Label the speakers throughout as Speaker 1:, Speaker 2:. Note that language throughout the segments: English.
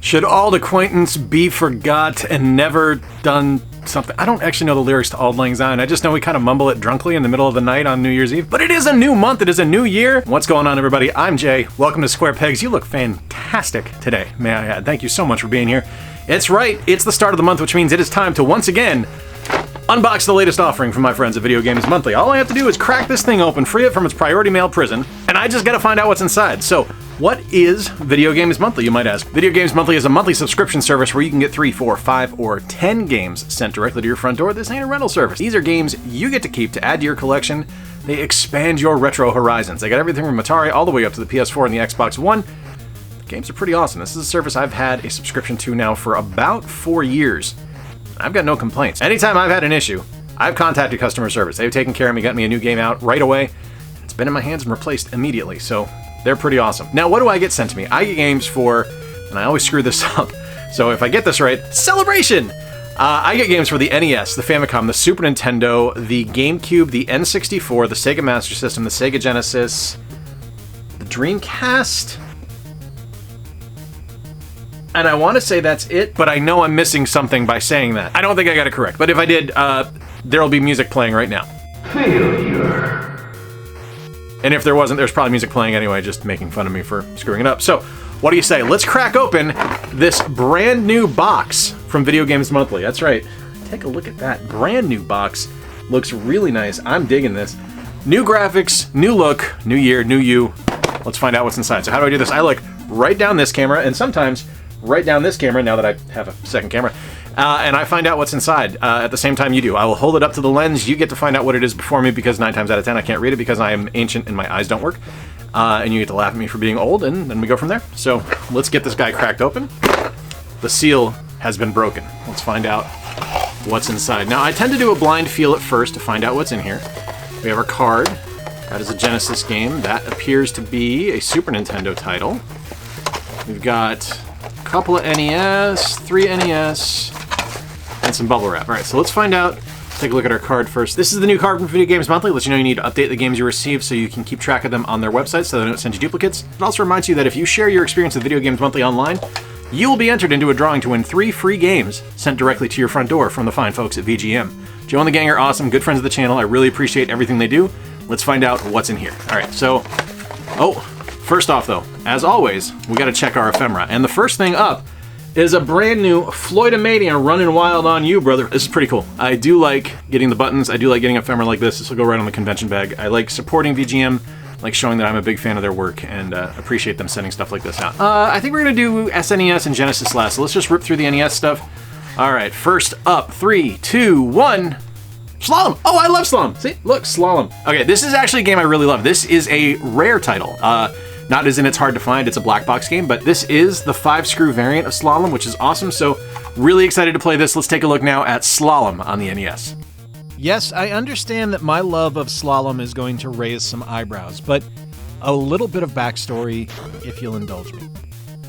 Speaker 1: Should old acquaintance be forgot and never done something? I don't actually know the lyrics to Auld Lang Syne. I just know we kind of mumble it drunkenly in the middle of the night on New Year's Eve. But it is a new month. It is a new year. What's going on, everybody? I'm Jay. Welcome to Square Pegs. You look fantastic today, may I add. Thank you so much for being here. It's right. It's the start of the month, which means it is time to once again unbox the latest offering from my friends at Video Games Monthly. All I have to do is crack this thing open, free it from its priority mail prison, and I just gotta find out what's inside. So, what is Video Games Monthly, you might ask? Video Games Monthly is a monthly subscription service where you can get 3, 4, 5, or 10 games sent directly to your front door. This ain't a rental service. These are games you get to keep to add to your collection. They expand your retro horizons. They got everything from Atari all the way up to the PS4 and the Xbox One. The games are pretty awesome. This is a service I've had a subscription to now for about 4 years. I've got no complaints. Anytime I've had an issue, I've contacted customer service. They've taken care of me, got me a new game out right away. It's been in my hands and replaced immediately, so they're pretty awesome. Now, what do I get sent to me? I get games for, and I always screw this up, so if I get this right, celebration! I get games for the NES, the Famicom, the Super Nintendo, the GameCube, the N64, the Sega Master System, the Sega Genesis, the Dreamcast, and I want to say that's it, but I know I'm missing something by saying that. I don't think I got it correct, but if I did, there'll be music playing right now.
Speaker 2: Failure.
Speaker 1: And if there wasn't, there's probably music playing anyway, just making fun of me for screwing it up. So, what do you say? Let's crack open this brand new box from Video Games Monthly. That's right. Take a look at that. Brand new box. Looks really nice. I'm digging this. New graphics, new look, new year, new you. Let's find out what's inside. So how do I do this? I look right down this camera, and sometimes right down this camera, now that I have a second camera, and I find out what's inside at the same time you do. I will hold it up to the lens. You get to find out what it is before me, because 9 times out of 10 I can't read it because I am ancient and my eyes don't work. And you get to laugh at me for being old, and then we go from there. So let's get this guy cracked open. The seal has been broken. Let's find out what's inside. Now, I tend to do a blind feel at first to find out what's in here. We have our card. That is a Genesis game. That appears to be a Super Nintendo title. We've got a couple of NES, 3 NES, and some bubble wrap. All right, so let's find out. Take a look at our card first. This is the new card from Video Games Monthly. It lets you know you need to update the games you receive so you can keep track of them on their website so they don't send you duplicates. It also reminds you that if you share your experience with Video Games Monthly online, you will be entered into a drawing to win 3 free games sent directly to your front door from the fine folks at VGM. Joe and the gang are awesome, good friends of the channel. I really appreciate everything they do. Let's find out what's in here. All right, so, first off though, as always, we gotta check our ephemera. And the first thing up is a brand new Floyd running wild on you, brother. This is pretty cool. I do like getting the buttons. I do like getting ephemera like this. This will go right on the convention bag. I like supporting VGM, like showing that I'm a big fan of their work, and appreciate them sending stuff like this out. I think we're gonna do SNES and Genesis last, so let's just rip through the NES stuff. All right, first up, 3, 2, 1. Slalom! Oh, I love Slalom! See, look, Slalom. Okay, this is actually a game I really love. This is a rare title. Not as in it's hard to find, it's a black box game, but this is the 5-screw variant of Slalom, which is awesome, so really excited to play this. Let's take a look now at Slalom on the NES.
Speaker 3: Yes, I understand that my love of Slalom is going to raise some eyebrows, but a little bit of backstory, if you'll indulge me.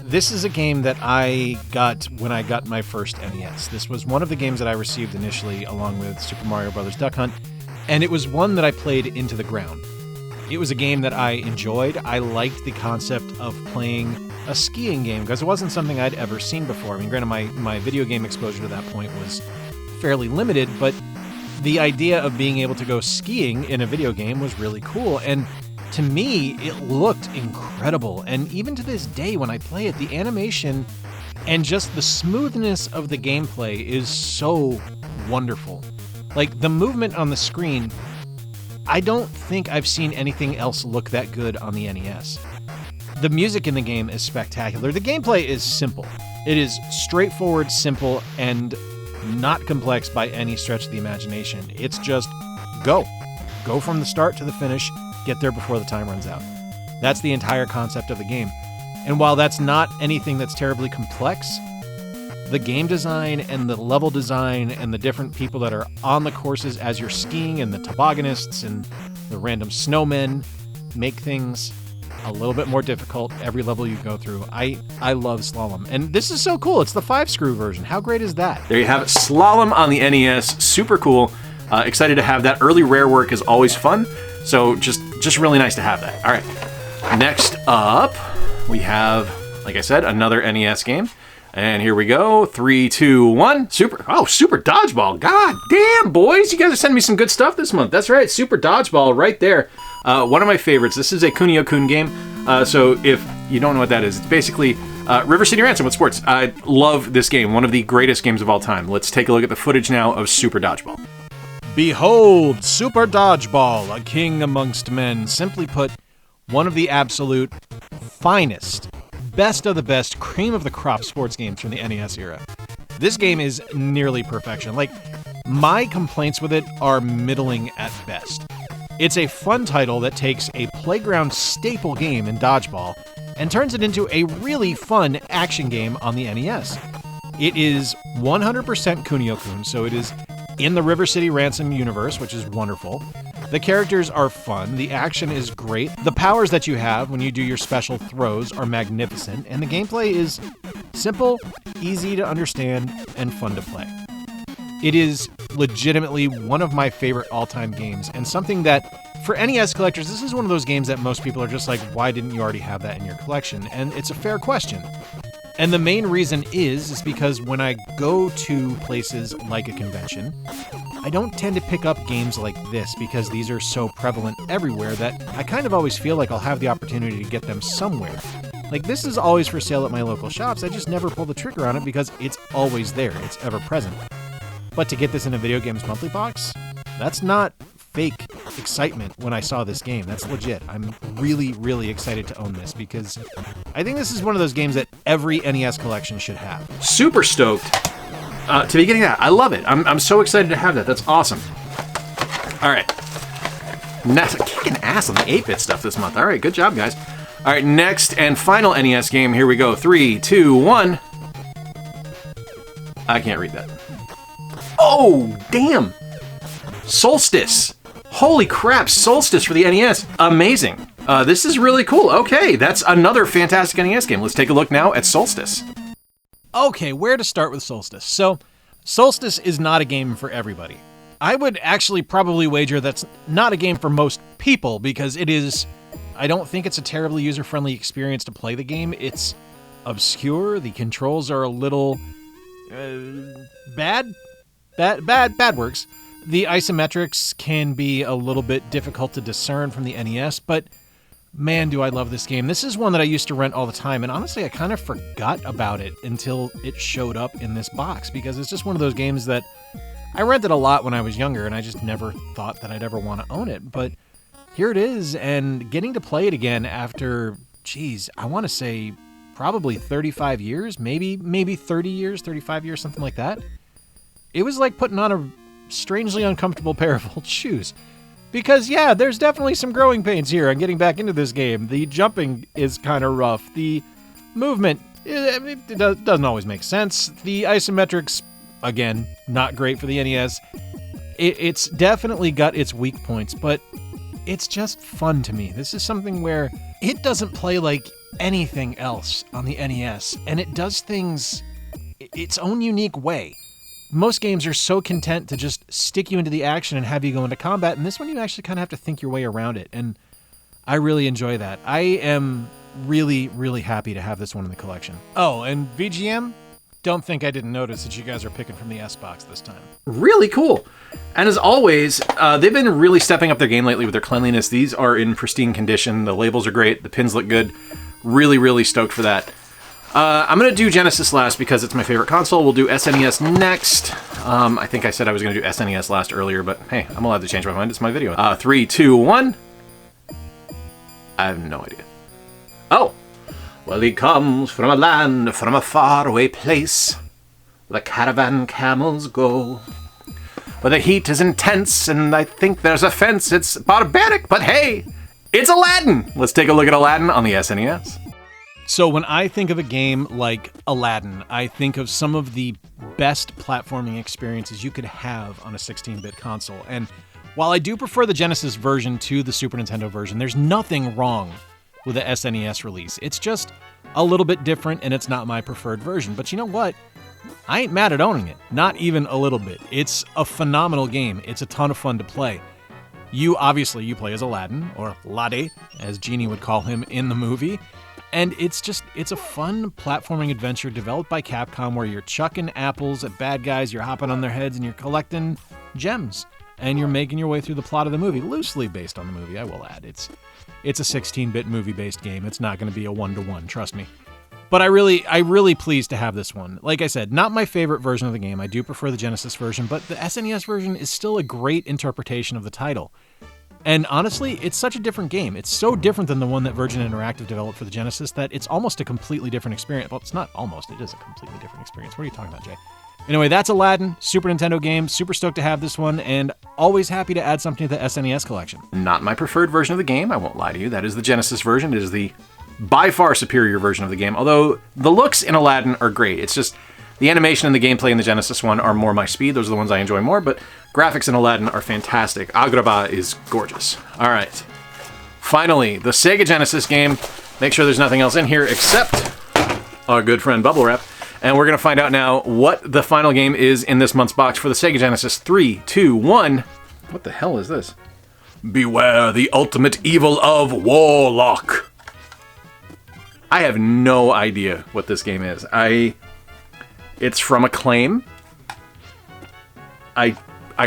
Speaker 3: This is a game that I got when I got my first NES. This was one of the games that I received initially along with Super Mario Bros. Duck Hunt, and it was one that I played into the ground. It was a game that I enjoyed. I liked the concept of playing a skiing game because it wasn't something I'd ever seen before. I mean, granted, my video game exposure to that point was fairly limited, but the idea of being able to go skiing in a video game was really cool. And to me, it looked incredible. And even to this day, when I play it, the animation and just the smoothness of the gameplay is so wonderful. Like, the movement on the screen, I don't think I've seen anything else look that good on the NES. The music in the game is spectacular. The gameplay is simple. It is straightforward, simple, and not complex by any stretch of the imagination. It's just go. Go from the start to the finish, get there before the time runs out. That's the entire concept of the game. And while that's not anything that's terribly complex, the game design and the level design and the different people that are on the courses as you're skiing and the tobogganists and the random snowmen make things a little bit more difficult every level you go through. I love Slalom. And this is so cool. It's the 5-screw version. How great is that?
Speaker 1: There you have it. Slalom on the NES. Super cool. Excited to have that. Early rare work is always fun. So just really nice to have that. All right. Next up, we have, like I said, another NES game. And here we go. 3, 2, 1. Super Dodgeball. God damn, boys. You guys are sending me some good stuff this month. That's right. Super Dodgeball right there. One of my favorites. This is a Kunio-kun game. So if you don't know what that is, it's basically River City Ransom with sports. I love this game. One of the greatest games of all time. Let's take a look at the footage now of Super Dodgeball.
Speaker 3: Behold, Super Dodgeball, a king amongst men. Simply put, one of the absolute finest, best of the best, cream of the crop sports games from the NES era. This game is nearly perfection. Like, my complaints with it are middling at best. It's a fun title that takes a playground staple game in dodgeball and turns it into a really fun action game on the NES. It is 100% Kunio-kun, so it is in the River City Ransom universe, which is wonderful. The characters are fun, the action is great, the powers that you have when you do your special throws are magnificent, and the gameplay is simple, easy to understand, and fun to play. It is legitimately one of my favorite all-time games, and something that, for NES collectors, this is one of those games that most people are just like, why didn't you already have that in your collection? And it's a fair question. And the main reason is because when I go to places like a convention, I don't tend to pick up games like this because these are so prevalent everywhere that I kind of always feel like I'll have the opportunity to get them somewhere. Like, this is always for sale at my local shops, I just never pull the trigger on it because it's always there, it's ever present. But to get this in a Video Games Monthly box, that's not fake excitement when I saw this game. That's legit. I'm really, really excited to own this because I think this is one of those games that every NES collection should have.
Speaker 1: Super stoked to be getting that. I love it. I'm so excited to have that. That's awesome. All right. Kicking ass on the 8-bit stuff this month. All right, good job, guys. All right, next and final NES game. Here we go. 3, 2, 1. I can't read that. Oh, damn. Solstice. Holy crap, Solstice for the NES. Amazing. This is really cool. Okay, that's another fantastic NES game. Let's take a look now at Solstice.
Speaker 3: Okay, where to start with Solstice? So, Solstice is not a game for everybody. I would actually probably wager that's not a game for most people because it is... I don't think it's a terribly user-friendly experience to play the game. It's obscure. The controls are a little... bad works. The isometrics can be a little bit difficult to discern from the NES, but man, do I love this game. This is one that I used to rent all the time, and honestly, I kind of forgot about it until it showed up in this box, because it's just one of those games that I rented a lot when I was younger, and I just never thought that I'd ever want to own it, but here it is, and getting to play it again after, I want to say probably 35 years, maybe 30 years, 35 years, something like that. It was like putting on a strangely uncomfortable pair of old shoes. Because, yeah, there's definitely some growing pains here on getting back into this game. The jumping is kind of rough. The movement, it doesn't always make sense. The isometrics, again, not great for the NES. It's definitely got its weak points, but it's just fun to me. This is something where it doesn't play like anything else on the NES, and it does things its own unique way. Most games are so content to just stick you into the action and have you go into combat, and this one you actually kind of have to think your way around it, and I really enjoy that. I am really, really happy to have this one in the collection. Oh, and VGM? Don't think I didn't notice that you guys are picking from the S-Box this time.
Speaker 1: Really cool. And as always, they've been really stepping up their game lately with their cleanliness. These are in pristine condition. The labels are great. The pins look good. Really, really stoked for that. I'm going to do Genesis last because it's my favorite console. We'll do SNES next. I think I said I was going to do SNES last earlier, but hey, I'm allowed to change my mind. It's my video. 3, 2, 1. I have no idea. Oh. Well, he comes from a land, from a faraway place, where the caravan camels go. Where the heat is intense, and I think there's a fence. It's barbaric, but hey, it's Aladdin! Let's take a look at Aladdin on the SNES.
Speaker 3: So when I think of a game like Aladdin, I think of some of the best platforming experiences you could have on a 16-bit console. And while I do prefer the Genesis version to the Super Nintendo version, there's nothing wrong with the SNES release. It's just a little bit different, and it's not my preferred version. But you know what? I ain't mad at owning it. Not even a little bit. It's a phenomenal game. It's a ton of fun to play. You play as Aladdin, or Lade, as Genie would call him in the movie. And it's a fun platforming adventure developed by Capcom where you're chucking apples at bad guys, you're hopping on their heads, and you're collecting gems. And you're making your way through the plot of the movie, loosely based on the movie, I will add. It's a 16-bit movie-based game. It's not going to be a one-to-one, trust me. But I really pleased to have this one. Like I said, not my favorite version of the game. I do prefer the Genesis version, but the SNES version is still a great interpretation of the title. And honestly, it's such a different game. It's so different than the one that Virgin Interactive developed for the Genesis that it's almost a completely different experience. Well, it's not almost, it is a completely different experience. What are you talking about, Jay? Anyway, that's Aladdin, Super Nintendo game. Super stoked to have this one, and always happy to add something to the SNES collection.
Speaker 1: Not my preferred version of the game, I won't lie to you. That is the Genesis version. It is the by far superior version of the game, although the looks in Aladdin are great. It's just the animation and the gameplay in the Genesis one are more my speed. Those are the ones I enjoy more, but graphics in Aladdin are fantastic. Agrabah is gorgeous. All right. Finally, the Sega Genesis game. Make sure there's nothing else in here except our good friend Bubble Wrap. And we're going to find out now what the final game is in this month's box for the Sega Genesis. 3, 2, 1. What the hell is this? Beware the ultimate evil of Warlock. I have no idea what this game is. It's from Acclaim. I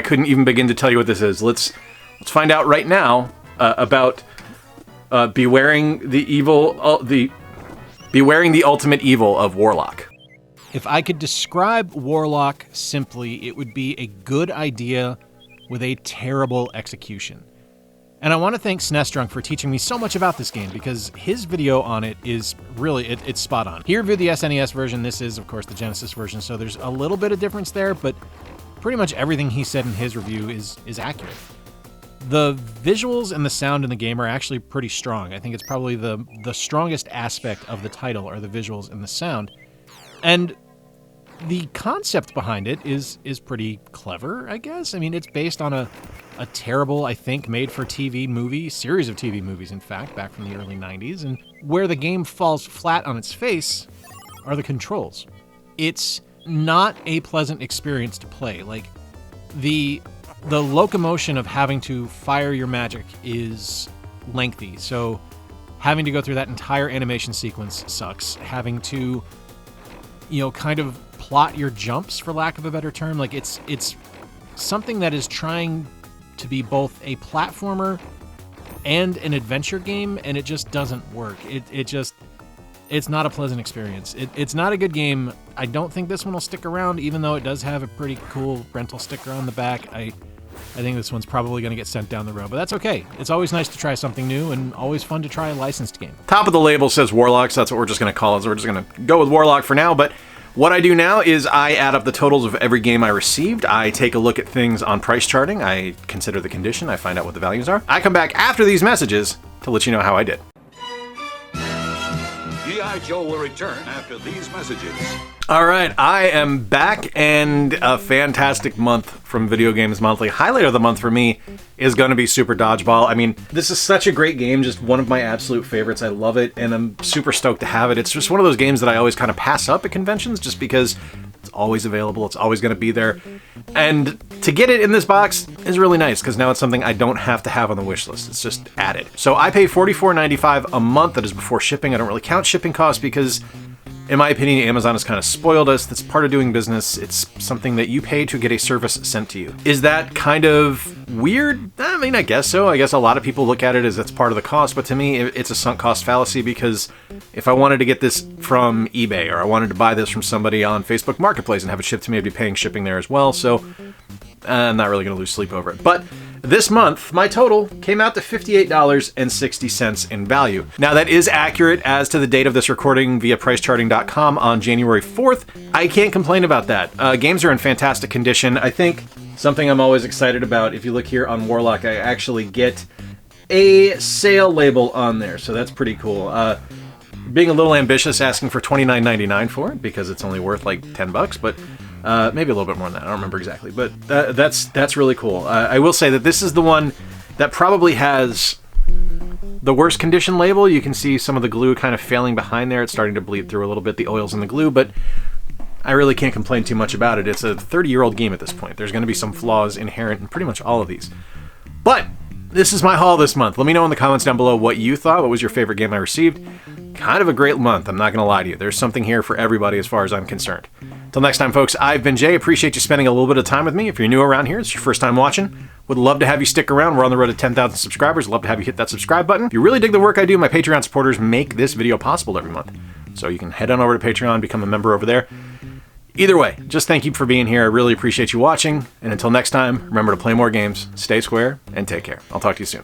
Speaker 1: couldn't even begin to tell you what this is. Let's find out right now about bewaring the ultimate evil of Warlock.
Speaker 3: If I could describe Warlock simply, it would be a good idea with a terrible execution. And I want to thank SNES Drunk for teaching me so much about this game, because his video on it is really, it's spot on. He reviewed the SNES version. This is, of course, the Genesis version, so there's a little bit of difference there, but pretty much everything he said in his review is accurate. The visuals and the sound in the game are actually pretty strong. I think it's probably the strongest aspect of the title are the visuals and the sound. And the concept behind it is pretty clever, I guess. I mean, it's based on a terrible, I think, made-for-TV movie, series of TV movies, in fact, back from the early 90s, and where the game falls flat on its face are the controls. It's not a pleasant experience to play. Like, the locomotion of having to fire your magic is lengthy, so having to go through that entire animation sequence sucks. Having to, kind of plot your jumps, for lack of a better term, like, it's something that is trying to be both a platformer and an adventure game, and it just doesn't work. It's not a pleasant experience. It's not a good game. I don't think this one will stick around, even though it does have a pretty cool rental sticker on the back. I think this one's probably going to get sent down the road, but that's okay. It's always nice to try something new, and always fun to try a licensed game.
Speaker 1: Top of the label says Warlock, so that's what we're just going to call it. So we're just going to go with Warlock for now, but what I do now is I add up the totals of every game I received. I take a look at things on price charting. I consider the condition. I find out what the values are. I come back after these messages to let you know how I did.
Speaker 2: G.I. Joe will return after these messages.
Speaker 1: All right, I am back, and a fantastic month from Video Games Monthly. Highlight of the month for me is going to be Super Dodgeball. I mean, this is such a great game, just one of my absolute favorites. I love it, and I'm super stoked to have it. It's just one of those games that I always kind of pass up at conventions just because it's always available, it's always going to be there. And to get it in this box is really nice, because now it's something I don't have to have on the wish list. It's just added. So I pay $44.95 a month. That is before shipping. I don't really count shipping costs because, in my opinion, Amazon has kind of spoiled us. That's part of doing business. It's something that you pay to get a service sent to you. Is that kind of weird? I mean, I guess so. I guess a lot of people look at it as that's part of the cost, but to me, it's a sunk cost fallacy, because if I wanted to get this from eBay, or I wanted to buy this from somebody on Facebook Marketplace and have it shipped to me, I'd be paying shipping there as well, so I'm not really going to lose sleep over it. But this month, my total came out to $58.60 in value. Now, that is accurate as to the date of this recording via pricecharting.com on January 4th. I can't complain about that. Games are in fantastic condition. I think something I'm always excited about, if you look here on Warlock, I actually get a sale label on there, so that's pretty cool. Being a little ambitious, asking for $29.99 for it, because it's only worth like $10, but maybe a little bit more than that. I don't remember exactly, but that's really cool. I will say that this is the one that probably has the worst condition label. You can see some of the glue kind of failing behind there. It's starting to bleed through a little bit, the oils in the glue, but I really can't complain too much about it. It's a 30-year-old game at this point. There's going to be some flaws inherent in pretty much all of these. But this is my haul this month. Let me know in the comments down below what you thought. What was your favorite game I received? kind of a great month, I'm not going to lie to you. There's something here for everybody as far as I'm concerned. Until next time, folks, I've been Jay. Appreciate you spending a little bit of time with me. If you're new around here, it's your first time watching, would love to have you stick around. We're on the road to 10,000 subscribers. Love to have you hit that subscribe button. If you really dig the work I do, my Patreon supporters make this video possible every month. So you can head on over to Patreon, become a member over there. Either way, just thank you for being here. I really appreciate you watching. And until next time, remember to play more games, stay square, and take care. I'll talk to you soon.